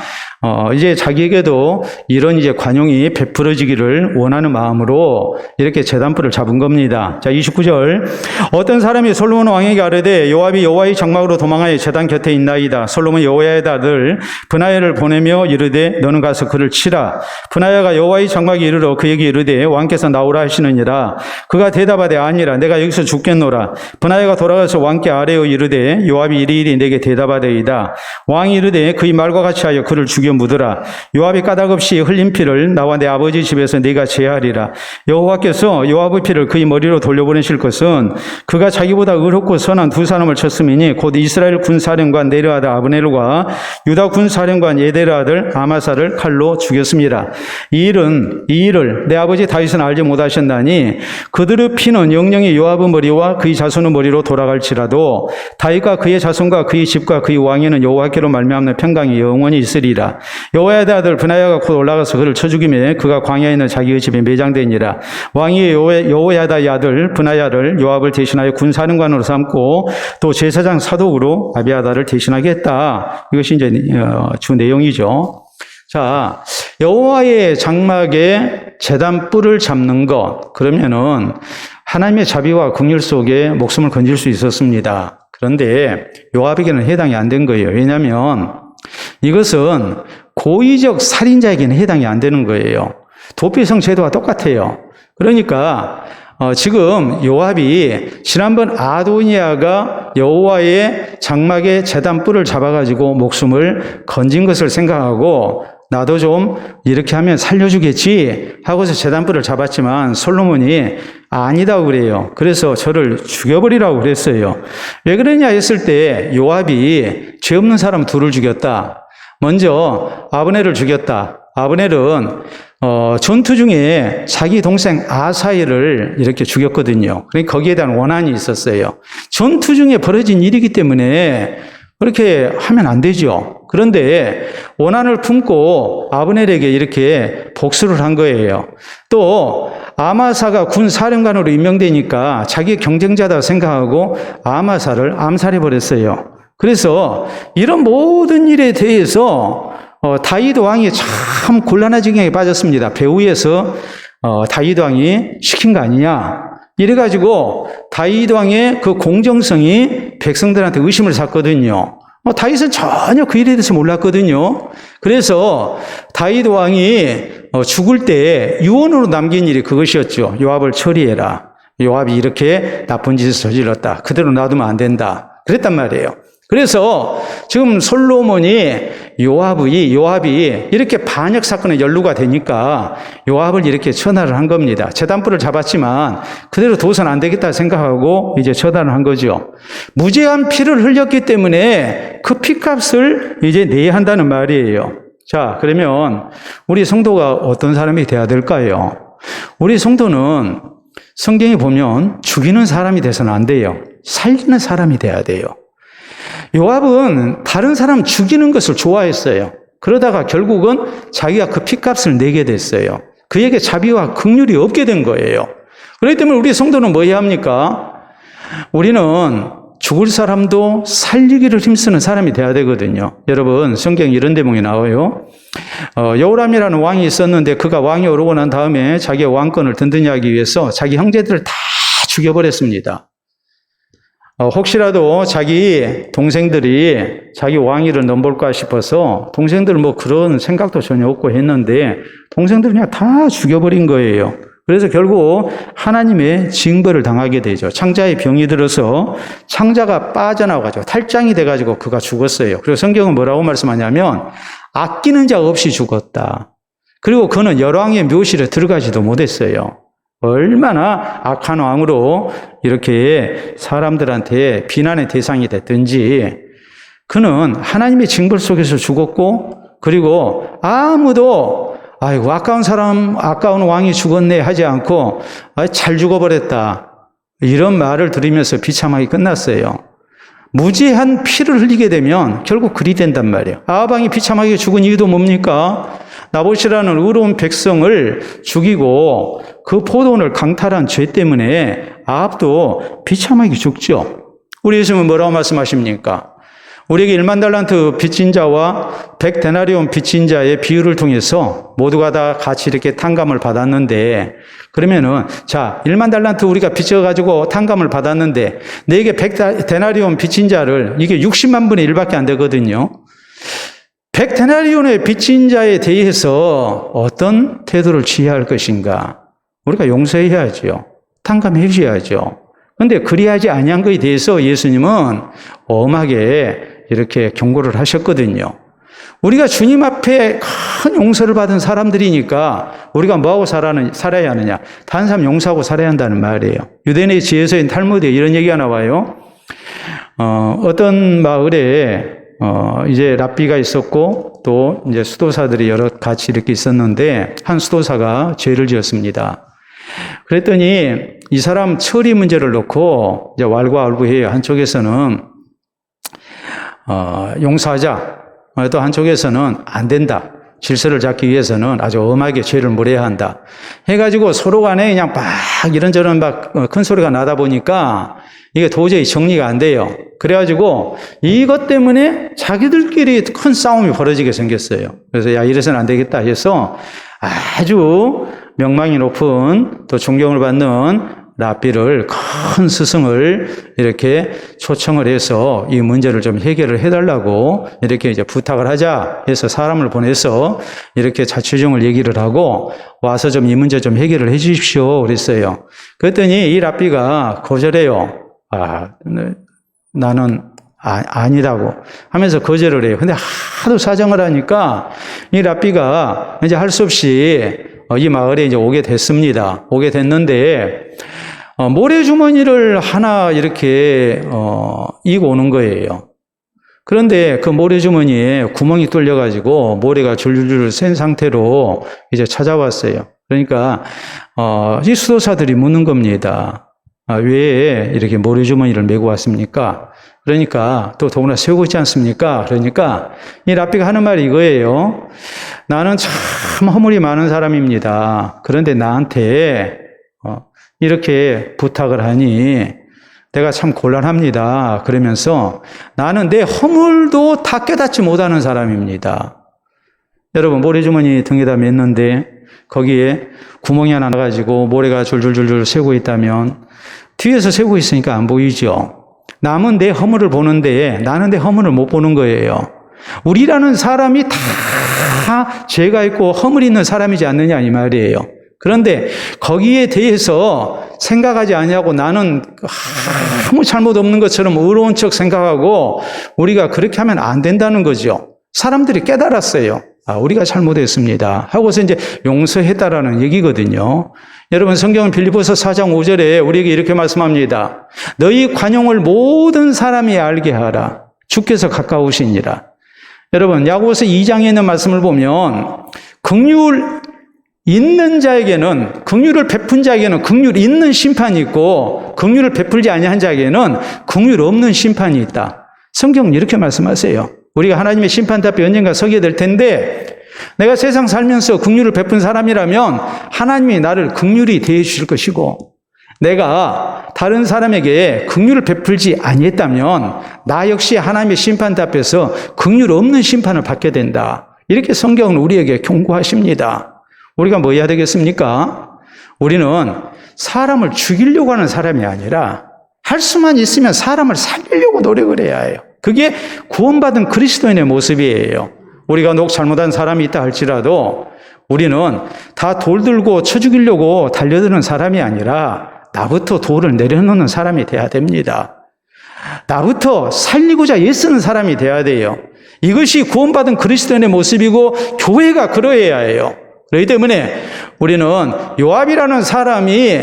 이제 자기에게도 이런 이제 관용이 베풀어지기를 원하는 마음으로 이렇게 제단불을 잡은 겁니다. 자, 29절. 어떤 사람이 솔로몬 왕에게 아뢰되 요압이 여호와의 장막으로 도망하여 제단 곁에 있나이다. 솔로몬 여호야의 아들 브나야를 보내며 이르되 너는 가서 그를 치라. 브나야가 여호와의 장막에 이르러 그에게 이르되 왕께서 나오라 하시느니라. 그가 대답하되 아니라 내가 여기서 죽겠노라. 브나야가 돌아가서 왕께 아뢰어 이르되 요압이 이리이리 내게 대답하되이다. 왕이 이르되 그의 말과 같이 하여 그를 죽여 묻으라. 요압이 까닭없이 흘린 피를 나와 내 아버지 집에서 네가 제하리라. 여호와께서 요압의 피를 그의 머리로 돌려보내실 것은 그가 자기보다 의롭고 선한 두 사람을 쳤음이니 곧 이스라엘 군사령관 네르 아들 아브넬과 유다 군사령관 예델의 아들 아마사를 칼로 죽였습니다. 이 일을 내 아버지 다윗은 알지 못하셨나니 그들의 피는 영영이 요압의 머리와 그의 자손의 머리로 돌아갈지라도 다윗과 그의 자손과 그의 집과 그의 왕에는 여호와께로 말미암는 평강이 영원히 있으리라. 여호야의 아들 브나야가 곧 올라가서 그를 쳐 죽이매 그가 광야에 있는 자기의 집에 매장되니라. 왕이 여호야다의 아들 브나야를 요압을 대신하여 군사령관으로 삼고 또 제사장 사독으로 아비아달을 대신하게 했다. 이것이 이제 주 내용이죠. 자, 여호와의 장막에 제단불을 잡는 것, 그러면은 하나님의 자비와 긍휼 속에 목숨을 건질 수 있었습니다. 그런데 요압에게는 해당이 안 된 거예요. 왜냐하면 이것은 고의적 살인자에게는 해당이 안 되는 거예요. 도피성 제도와 똑같아요. 그러니까 지금 요압이 지난번 아도니아가 여호와의 장막에 제단불을 잡아가지고 목숨을 건진 것을 생각하고 나도 좀 이렇게 하면 살려주겠지 하고서 제단불을 잡았지만 솔로몬이 아니다고 그래요. 그래서 저를 죽여버리라고 그랬어요. 왜 그러냐 했을 때 요압이 죄 없는 사람 둘을 죽였다. 먼저 아브넬을 죽였다. 아브넬은 전투 중에 자기 동생 아사엘을 이렇게 죽였거든요. 그러니까 거기에 대한 원한이 있었어요. 전투 중에 벌어진 일이기 때문에 그렇게 하면 안 되죠. 그런데 원한을 품고 아브넬에게 이렇게 복수를 한 거예요. 또 아마사가 군 사령관으로 임명되니까 자기 경쟁자다 생각하고 아마사를 암살해 버렸어요. 그래서 이런 모든 일에 대해서 다윗 왕이 참 곤란한 지경에 빠졌습니다. 배후에서 다윗 왕이 시킨 거 아니냐. 이래가지고 다윗 왕의 그 공정성이 백성들한테 의심을 샀거든요. 다윗은 전혀 그 일에 대해서 몰랐거든요. 그래서 다윗 왕이 죽을 때 유언으로 남긴 일이 그것이었죠. 요압을 처리해라. 요압이 이렇게 나쁜 짓을 저질렀다. 그대로 놔두면 안 된다. 그랬단 말이에요. 그래서 지금 솔로몬이 요압이 이렇게 반역 사건에 연루가 되니까 요압을 이렇게 처단을 한 겁니다. 재단불을 잡았지만 그대로 둬선 안 되겠다 생각하고 이제 처단을 한 거죠. 무죄한 피를 흘렸기 때문에 그 피값을 이제 내야 한다는 말이에요. 자, 그러면 우리 성도가 어떤 사람이 돼야 될까요? 우리 성도는 성경에 보면 죽이는 사람이 돼서는 안 돼요. 살리는 사람이 돼야 돼요. 요압은 다른 사람 죽이는 것을 좋아했어요. 그러다가 결국은 자기가 그 핏값을 내게 됐어요. 그에게 자비와 긍휼이 없게 된 거예요. 그렇기 때문에 우리 성도는 뭐 해야 합니까? 우리는 죽을 사람도 살리기를 힘쓰는 사람이 돼야 되거든요. 여러분, 성경에 이런 대목이 나와요. 여호람이라는 왕이 있었는데 그가 왕이 오르고 난 다음에 자기의 왕권을 든든히 하기 위해서 자기 형제들을 다 죽여버렸습니다. 혹시라도 자기 동생들이 자기 왕위를 넘볼까 싶어서 동생들 뭐 그런 생각도 전혀 없고 했는데 동생들 그냥 다 죽여버린 거예요. 그래서 결국 하나님의 징벌을 당하게 되죠. 창자에 병이 들어서 창자가 빠져나와가지고 탈장이 돼가지고 그가 죽었어요. 그리고 성경은 뭐라고 말씀하냐면 아끼는 자 없이 죽었다. 그리고 그는 열왕의 묘실에 들어가지도 못했어요. 얼마나 악한 왕으로 이렇게 사람들한테 비난의 대상이 됐든지 그는 하나님의 징벌 속에서 죽었고 그리고 아무도 아이고 아까운 왕이 죽었네 하지 않고 잘 죽어버렸다 이런 말을 들으면서 비참하게 끝났어요. 무지한 피를 흘리게 되면 결국 그리 된단 말이에요. 아합 왕이 비참하게 죽은 이유도 뭡니까? 나봇이라는 의로운 백성을 죽이고 그 포도원을 강탈한 죄 때문에 아합도 비참하게 죽죠. 우리 예수님은 뭐라고 말씀하십니까? 우리에게 1만 달란트 빚진 자와 100데나리온 빚진 자의 비유를 통해서 모두가 다 같이 이렇게 탕감을 받았는데 그러면은 자 1만 달란트 우리가 빚져가지고 탕감을 받았는데 내게 100데나리온 빚진 자를 이게 60만 분의 1밖에 안 되거든요. 100데나리온의 빚진 자에 대해서 어떤 태도를 취해야 할 것인가? 우리가 용서해야죠. 탕감해 주셔야죠. 그런데 그리하지 아니한 것에 대해서 예수님은 엄하게 이렇게 경고를 하셨거든요. 우리가 주님 앞에 큰 용서를 받은 사람들이니까 우리가 뭐하고 살아야 하느냐? 다른 사람 용서하고 살아야 한다는 말이에요. 유대인의 지혜서인 탈무드에 이런 얘기가 나와요. 어떤 마을에 이제 랍비가 있었고 또 이제 수도사들이 여러 같이 이렇게 있었는데 한 수도사가 죄를 지었습니다. 그랬더니 이 사람 처리 문제를 놓고 이제 왈가왈부해요. 한쪽에서는 용서하자. 또 한쪽에서는 안 된다. 질서를 잡기 위해서는 아주 엄하게 죄를 물어야 한다. 해가지고 서로 간에 그냥 막 이런저런 막 큰 소리가 나다 보니까 이게 도저히 정리가 안 돼요. 그래가지고 이것 때문에 자기들끼리 큰 싸움이 벌어지게 생겼어요. 그래서 야, 이래서는 안 되겠다 해서 아주 명망이 높은 또 존경을 받는 랍비를 큰 스승을 이렇게 초청을 해서 이 문제를 좀 해결을 해달라고 이렇게 이제 부탁을 하자 해서 사람을 보내서 이렇게 자초정을 얘기를 하고 와서 좀 이 문제 좀 해결을 해 주십시오 그랬어요. 그랬더니 이 랍비가 거절해요. 나는 아니라고 하면서 거절을 해요. 근데 하도 사정을 하니까 이 랍비가 이제 할 수 없이 이 마을에 이제 오게 됐습니다. 오게 됐는데 모래주머니를 하나 이렇게 이고 오는 거예요. 그런데 그 모래주머니에 구멍이 뚫려가지고 모래가 줄줄줄 샌 상태로 이제 찾아왔어요. 그러니까 이 수도사들이 묻는 겁니다. 왜 이렇게 모래주머니를 메고 왔습니까? 그러니까 또 더구나 세우고 있지 않습니까? 그러니까 이 랍비가 하는 말이 이거예요. 나는 참 허물이 많은 사람입니다. 그런데 나한테 이렇게 부탁을 하니 내가 참 곤란합니다. 그러면서 나는 내 허물도 다 깨닫지 못하는 사람입니다. 여러분 모래주머니 등에다 맸는데 거기에 구멍이 하나 나가지고 모래가 줄줄줄줄 새고 있다면 뒤에서 새고 있으니까 안 보이죠. 남은 내 허물을 보는데 나는 내 허물을 못 보는 거예요. 우리라는 사람이 다 죄가 있고 허물이 있는 사람이지 않느냐 이 말이에요. 그런데 거기에 대해서 생각하지 아니하고 나는 아무 잘못 없는 것처럼 의로운 척 생각하고 우리가 그렇게 하면 안 된다는 거죠. 사람들이 깨달았어요. 우리가 잘못했습니다 하고서 이제 용서했다라는 얘기거든요. 여러분, 성경은 빌립보서 4장 5절에 우리에게 이렇게 말씀합니다. 너희 관용을 모든 사람이 알게 하라. 주께서 가까우시니라. 여러분, 야고보서 2장에 있는 말씀을 보면 긍휼 있는 자에게는, 긍휼을 베푼 자에게는 긍휼 있는 심판이 있고 긍휼을 베풀지 아니한 자에게는 긍휼 없는 심판이 있다. 성경은 이렇게 말씀하세요. 우리가 하나님의 심판 앞에 언젠가 서게 될 텐데, 내가 세상 살면서 긍휼을 베푼 사람이라면 하나님이 나를 긍휼히 대해 주실 것이고, 내가 다른 사람에게 긍휼을 베풀지 아니했다면 나 역시 하나님의 심판 앞에서 긍휼 없는 심판을 받게 된다. 이렇게 성경은 우리에게 경고하십니다. 우리가 뭐 해야 되겠습니까? 우리는 사람을 죽이려고 하는 사람이 아니라 할 수만 있으면 사람을 살리려고 노력을 해야 해요. 그게 구원받은 그리스도인의 모습이에요. 우리가 혹 잘못한 사람이 있다 할지라도 우리는 다 돌 들고 쳐 죽이려고 달려드는 사람이 아니라 나부터 돌을 내려놓는 사람이 돼야 됩니다. 나부터 살리고자 애쓰는 사람이 돼야 돼요. 이것이 구원받은 그리스도인의 모습이고 교회가 그러해야 해요. 그렇기 때문에 우리는 요압이라는 사람이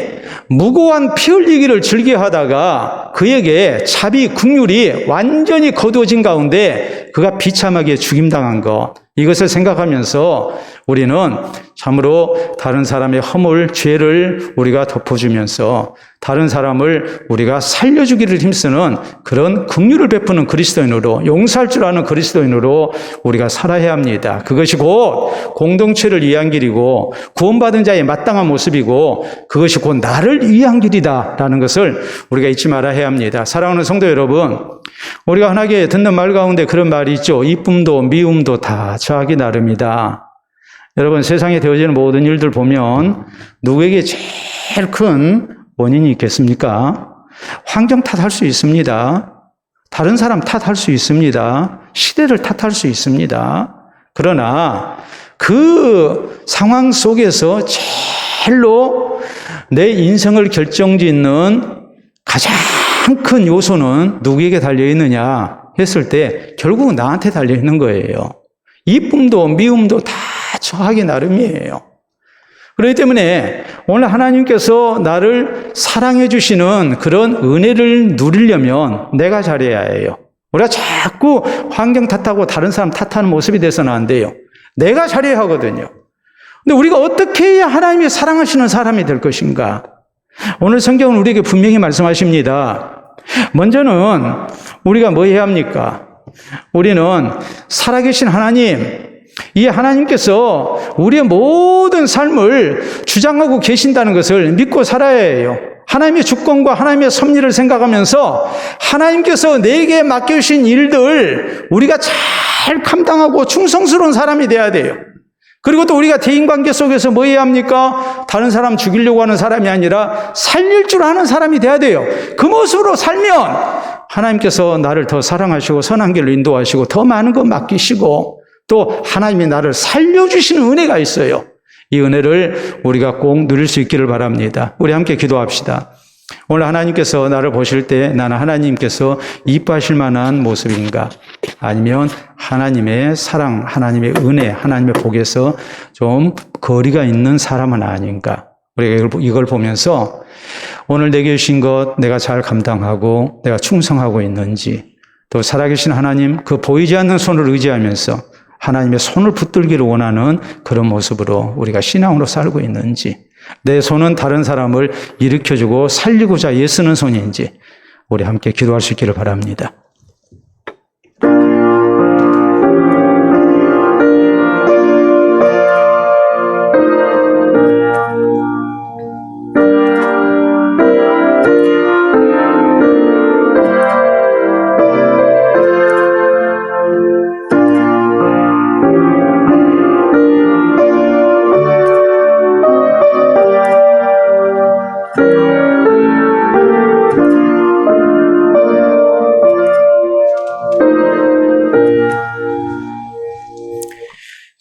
무고한 피 흘리기를 즐겨하다가 그에게 자비 긍휼이 완전히 거두어진 가운데 그가 비참하게 죽임당한 것, 이것을 생각하면서 우리는 참으로 다른 사람의 허물, 죄를 우리가 덮어주면서 다른 사람을 우리가 살려주기를 힘쓰는 그런 긍휼을 베푸는 그리스도인으로, 용서할 줄 아는 그리스도인으로 우리가 살아야 합니다. 그것이 곧 공동체를 위한 길이고 구원받은 자의 마땅한 모습이고 그것이 곧 나를 위한 길이다라는 것을 우리가 잊지 말아야 합니다. 사랑하는 성도 여러분, 우리가 흔하게 듣는 말 가운데 그런 말이 있죠. 이쁨도 미움도 다 저하기 나름이다. 여러분, 세상에 되어지는 모든 일들 보면 누구에게 제일 큰 원인이 있겠습니까? 환경 탓할 수 있습니다. 다른 사람 탓할 수 있습니다. 시대를 탓할 수 있습니다. 그러나 그 상황 속에서 제일로 내 인생을 결정짓는 가장 큰 요소는 누구에게 달려있느냐 했을 때 결국은 나한테 달려있는 거예요. 이쁨도 미움도 다 저하기 나름이에요. 그렇기 때문에 오늘 하나님께서 나를 사랑해 주시는 그런 은혜를 누리려면 내가 잘해야 해요. 우리가 자꾸 환경 탓하고 다른 사람 탓하는 모습이 돼서는 안 돼요. 내가 잘해야 하거든요. 근데 우리가 어떻게 해야 하나님이 사랑하시는 사람이 될 것인가? 오늘 성경은 우리에게 분명히 말씀하십니다. 먼저는 우리가 뭐 해야 합니까? 우리는 살아계신 하나님, 이 하나님께서 우리의 모든 삶을 주장하고 계신다는 것을 믿고 살아야 해요. 하나님의 주권과 하나님의 섭리를 생각하면서 하나님께서 내게 맡겨주신 일들 우리가 잘 감당하고 충성스러운 사람이 돼야 돼요. 그리고 또 우리가 대인관계 속에서 뭐 해야 합니까? 다른 사람 죽이려고 하는 사람이 아니라 살릴 줄 아는 사람이 돼야 돼요. 그 모습으로 살면 하나님께서 나를 더 사랑하시고 선한 길로 인도하시고 더 많은 것 맡기시고 또 하나님이 나를 살려주시는 은혜가 있어요. 이 은혜를 우리가 꼭 누릴 수 있기를 바랍니다. 우리 함께 기도합시다. 오늘 하나님께서 나를 보실 때 나는 하나님께서 이뻐하실 만한 모습인가? 아니면 하나님의 사랑, 하나님의 은혜, 하나님의 복에서 좀 거리가 있는 사람은 아닌가? 우리가 이걸 보면서 오늘 내게 주신 것 내가 잘 감당하고 내가 충성하고 있는지, 또 살아계신 하나님 그 보이지 않는 손을 의지하면서 하나님의 손을 붙들기를 원하는 그런 모습으로 우리가 신앙으로 살고 있는지, 내 손은 다른 사람을 일으켜주고 살리고자 애쓰는 손인지 우리 함께 기도할 수 있기를 바랍니다.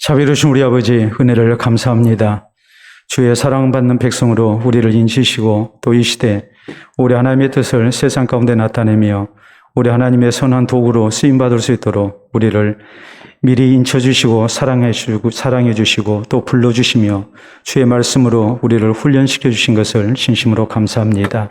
자비로우신 우리 아버지, 은혜를 감사합니다. 주의 사랑받는 백성으로 우리를 인치시고 또 이 시대 우리 하나님의 뜻을 세상 가운데 나타내며 우리 하나님의 선한 도구로 쓰임받을 수 있도록 우리를 미리 인쳐주시고 사랑해 주시고 또 불러주시며 주의 말씀으로 우리를 훈련시켜 주신 것을 진심으로 감사합니다.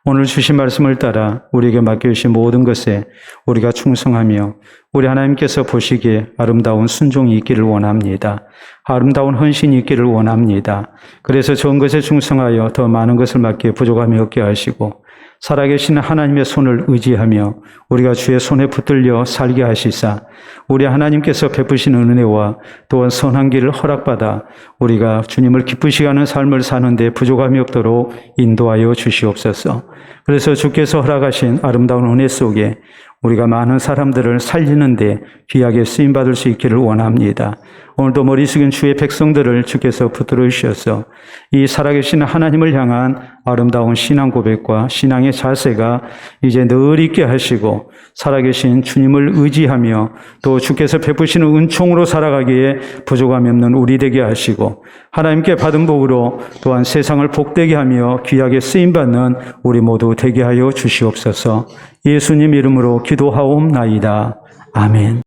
오늘 주신 말씀을 따라 우리에게 맡겨주신 모든 것에 우리가 충성하며 우리 하나님께서 보시기에 아름다운 순종이 있기를 원합니다. 아름다운 헌신이 있기를 원합니다. 그래서 좋은 것에 충성하여 더 많은 것을 맡기에 부족함이 없게 하시고 살아계신 하나님의 손을 의지하며 우리가 주의 손에 붙들려 살게 하시사 우리 하나님께서 베푸시는 은혜와 또한 선한 길을 허락받아 우리가 주님을 기쁘시게 하는 삶을 사는데 부족함이 없도록 인도하여 주시옵소서. 그래서 주께서 허락하신 아름다운 은혜 속에 우리가 많은 사람들을 살리는데 귀하게 쓰임받을 수 있기를 원합니다. 오늘도 머리 숙인 주의 백성들을 주께서 붙들어 주셔서 이 살아계신 하나님을 향한 아름다운 신앙 고백과 신앙의 자세가 이제 늘 있게 하시고 살아계신 주님을 의지하며 또 주께서 베푸시는 은총으로 살아가기에 부족함이 없는 우리 되게 하시고 하나님께 받은 복으로 또한 세상을 복되게 하며 귀하게 쓰임받는 우리 모두 되게 하여 주시옵소서. 예수님 이름으로 기도하옵나이다. 아멘.